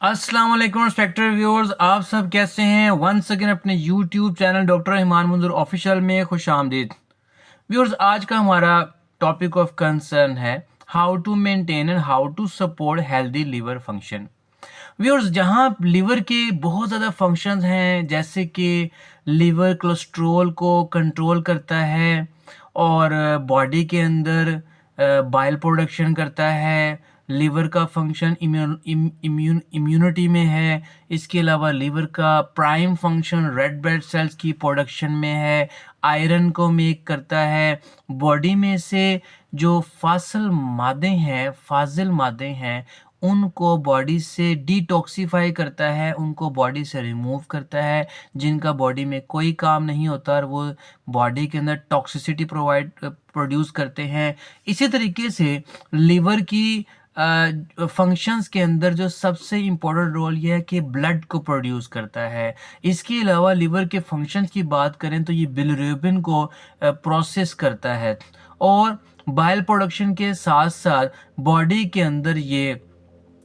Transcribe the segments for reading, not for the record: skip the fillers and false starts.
अस्सलाम वालेकुम respected viewers, आप सब कैसे हैं। वंस अगेन अपने YouTube channel doctor Iman Manzoor official में खुश आमदीद। व्यूअर्स, आज का हमारा टॉपिक ऑफ कंसर्न है how to maintain and how to support healthy liver function. Viewers, जहाँ लिवर के बहुत ज़्यादा फंक्शंस हैं, जैसे कि लिवर कोलेस्ट्रॉल को कंट्रोल करता है और बॉडी के अंदर बाइल प्रोडक्शन करता है। लिवर का फंक्शन इम्यूनिटी में है। इसके अलावा लिवर का prime function red blood cells की प्रोडक्शन में है। आयरन को मेक करता है। बॉडी में से जो फाजिल मादे हैं उनको बॉडी से डिटॉक्सिफाई करता है, उनको बॉडी से रिमूव करता है, जिनका बॉडी में कोई काम नहीं होता और वो बॉडी के अंदर टॉक्सिसिटी प्रोड्यूस करते हैं। इसी तरीके से लिवर की फंक्शंस के अंदर जो सबसे इम्पोर्टेंट रोल ये है कि ब्लड को प्रोड्यूस करता है। इसके अलावा लिवर के फंक्शंस की बात करें तो ये बिलिरुबिन को प्रोसेस करता है और बाइल प्रोडक्शन के साथ साथ बॉडी के अंदर ये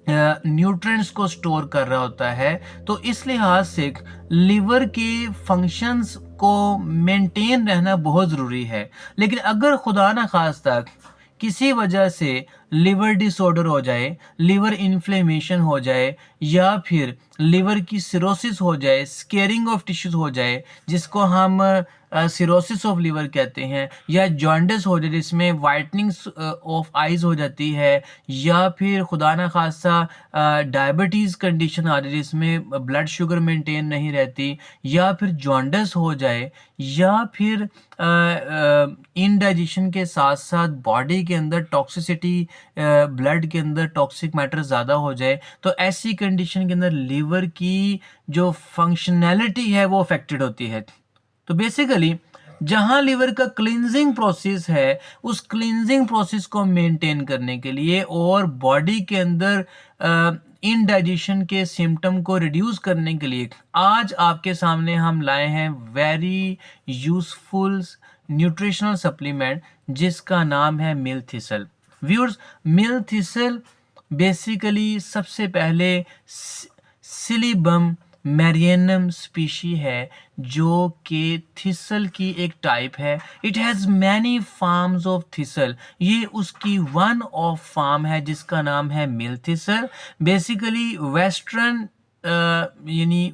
न्यूट्रिएंट्स को स्टोर कर रहा होता है। तो इस लिहाज से लिवर के फंक्शंस को मेंटेन रहना बहुत ज़रूरी है। लेकिन अगर खुदा ना खास्ता किसी वजह से लिवर डिसऑर्डर हो जाए, लिवर इन्फ्लेमेशन हो जाए या फिर लिवर की सिरोसिस हो जाए, स्केरिंग ऑफ टिश्यूज हो जाए, जिसको हम सिरोसिस ऑफ लिवर कहते हैं, या जॉन्डिस हो जाए जिसमें वाइटनिंग ऑफ आइज हो जाती है, या फिर खुदा न खास्ता डायबिटीज़ कंडीशन आ जाए जिसमें ब्लड शुगर मेंटेन नहीं रहती, या फिर जॉन्डिस हो जाए, या फिर इनडाइजेशन के साथ साथ बॉडी के अंदर टॉक्सिसिटी, ब्लड के अंदर टॉक्सिक मैटर ज़्यादा हो जाए, तो ऐसी कंडीशन के अंदर लिवर की जो फंक्शनैलिटी है वो अफेक्टेड होती है। तो बेसिकली जहां लिवर का क्लींजिंग प्रोसेस है, उस क्लींजिंग प्रोसेस को मेंटेन करने के लिए और बॉडी के अंदर इनडाइजेशन के सिम्टम को रिड्यूस करने के लिए आज आपके सामने हम लाए हैं वेरी यूजफुल न्यूट्रिशनल सप्लीमेंट जिसका नाम है मिल थिसल। व्यूअर्स, मिल थिसल बेसिकली सबसे पहले सिलिबम मैरियनम स्पीशी है जो कि थिसल की एक टाइप है। It has many farms of thistle. ये उसकी वन ऑफ फार्म है जिसका नाम है मिल थिसल। बेसिकली वेस्टर्न यानी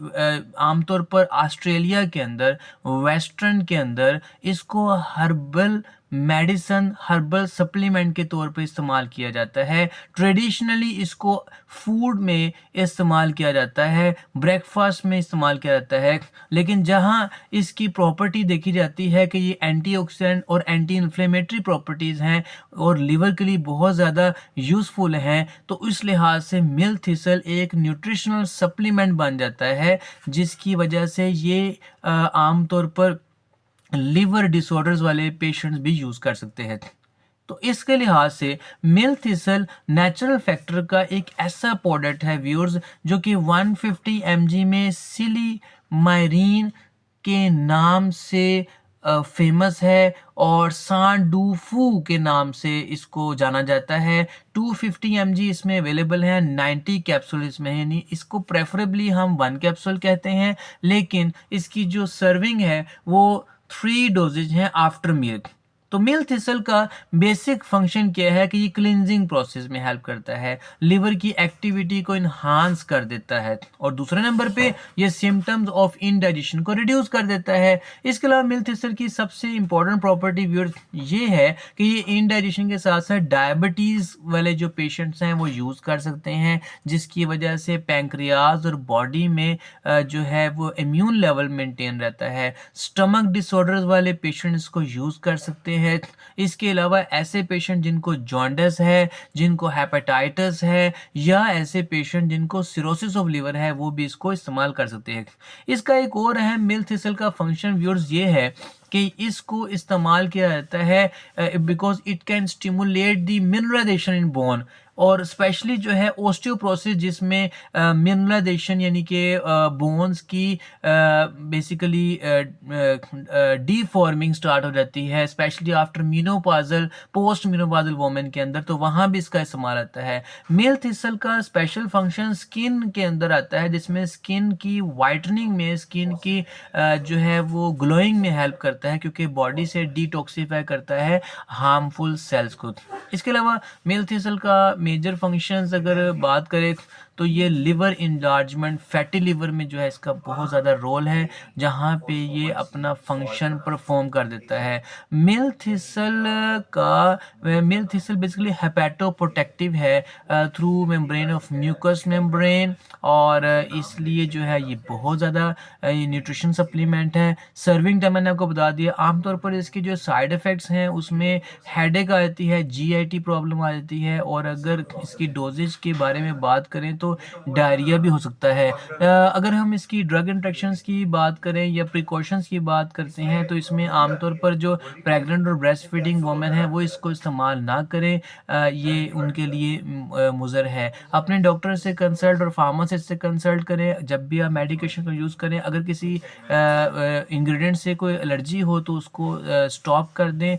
आमतौर पर ऑस्ट्रेलिया के अंदर, वेस्टर्न के अंदर इसको हर्बल मेडिसन, हर्बल सप्लीमेंट के तौर पे इस्तेमाल किया जाता है। ट्रेडिशनली इसको फूड में इस्तेमाल किया जाता है, ब्रेकफास्ट में इस्तेमाल किया जाता है। लेकिन जहाँ इसकी प्रॉपर्टी देखी जाती है कि ये एंटीऑक्सीडेंट और एंटी इन्फ्लेमेटरी प्रॉपर्टीज़ हैं और लिवर के लिए बहुत ज़्यादा यूज़फुल हैं, तो इस लिहाज से मिल थिसल एक न्यूट्रिशनल सप्लीमेंट बन जाता है, जिसकी वजह से ये आमतौर पर लिवर डिसऑर्डर्स वाले पेशेंट्स भी यूज़ कर सकते हैं। तो इसके लिहाज से मिल थिसल नेचुरल फैक्टर का एक ऐसा प्रोडक्ट है व्यूअर्स, जो कि 150 mg में सिलीमाइरिन के नाम से फेमस है और सांडूफू के नाम से इसको जाना जाता है। 250 mg इसमें अवेलेबल है, 90 कैप्सूल इसमें है। नहीं, इसको प्रेफरेबली हम 1 कैप्सूल कहते हैं, लेकिन इसकी जो सर्विंग है वो 3 डोजेज हैं आफ्टर मील। तो मिल थिसल का बेसिक फंक्शन क्या है कि ये क्लींजिंग प्रोसेस में हेल्प करता है, लिवर की एक्टिविटी को इन्हांस कर देता है, और दूसरे नंबर पे ये सिम्टम्स ऑफ इनडाइजेशन को रिड्यूस कर देता है। इसके अलावा मिल थिसल की सबसे इंपॉर्टेंट प्रॉपर्टी व्यूअर्स ये है कि ये इनडाइजेशन के साथ साथ डायबिटीज़ वाले जो पेशेंट्स हैं वो यूज़ कर सकते हैं, जिसकी वजह से पैंक्रियाज और बॉडी में जो है वो इम्यून लेवल मेंटेन रहता है। स्टमक डिसऑर्डर्स वाले पेशेंट्स को यूज़ कर सकते हैं। इसके अलावा ऐसे पेशेंट जिनको जॉन्डिस है, जिनको हेपेटाइटिस है, या ऐसे पेशेंट जिनको सिरोसिस ऑफ लिवर है, वो भी इसको इस्तेमाल कर सकते हैं। इसका एक और अहम मिल थिसल का फंक्शन व्यूअर्स ये है कि इसको इस्तेमाल किया जाता है because it can stimulate the mineralization in bone, और स्पेशली जो है ओस्टियोप्रोसिस जिसमें मिनरलाइजेशन यानी कि बोन्स की बेसिकली डीफॉर्मिंग स्टार्ट हो जाती है, specially after menopausal post menopausal women के अंदर, तो वहाँ भी इसका इस्तेमाल आता है। मेल थिसल का स्पेशल फंक्शन स्किन के अंदर आता है, जिसमें स्किन की वाइटनिंग में, स्किन की जो है वो ग्लोइंग में हेल्प करता है, क्योंकि बॉडी से डिटॉक्सिफाई करता है हार्मफुल सेल्स को। इसके अलावा मेल थिसल का मेजर फंक्शंस अगर बात करें तो ये लिवर इंलार्जमेंट, फैटी लिवर में जो है इसका बहुत ज़्यादा रोल है, जहाँ पे ये अपना फंक्शन परफॉर्म कर देता है। Milk thistle milk thistle basically hepatoprotective है through membrane of mucus membrane, और इसलिए जो है ये बहुत ज़्यादा न्यूट्रिशन सप्लीमेंट है। सर्विंग टाइम मैंने आपको बता दिया। आमतौर पर इसके जो साइड इफ़ेक्ट्स हैं उसमें हेडेक आ जाती है, जीआईटी प्रॉब्लम आ जाती है, और अगर इसकी डोजेज के बारे में बात करें तो डायरिया भी हो सकता है। अगर हम इसकी ड्रग इंट्रैक्शंस की बात करें या प्रिकॉशंस की बात करते हैं तो इसमें आमतौर पर जो प्रेग्नेंट और ब्रेस्ट फीडिंग वुमेन है वो इसको इस्तेमाल ना करें, ये उनके लिए मुज़र है। अपने डॉक्टर से कंसल्ट और फार्मासिस्ट से कंसल्ट करें जब भी आप मेडिकेशन का यूज़ करें। अगर किसी इंग्रेडिएंट से कोई एलर्जी हो तो उसको स्टॉप कर दें।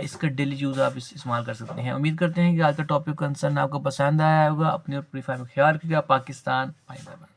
इसका डेली यूज़ आप इस्तेमाल कर सकते हैं। उम्मीद करते हैं कि आज का टॉपिक कंसर्न आपको पसंद आया होगा। अपने और पूरी फैमिली का ख्याल रखिएगा। पाकिस्तान जिंदाबाद।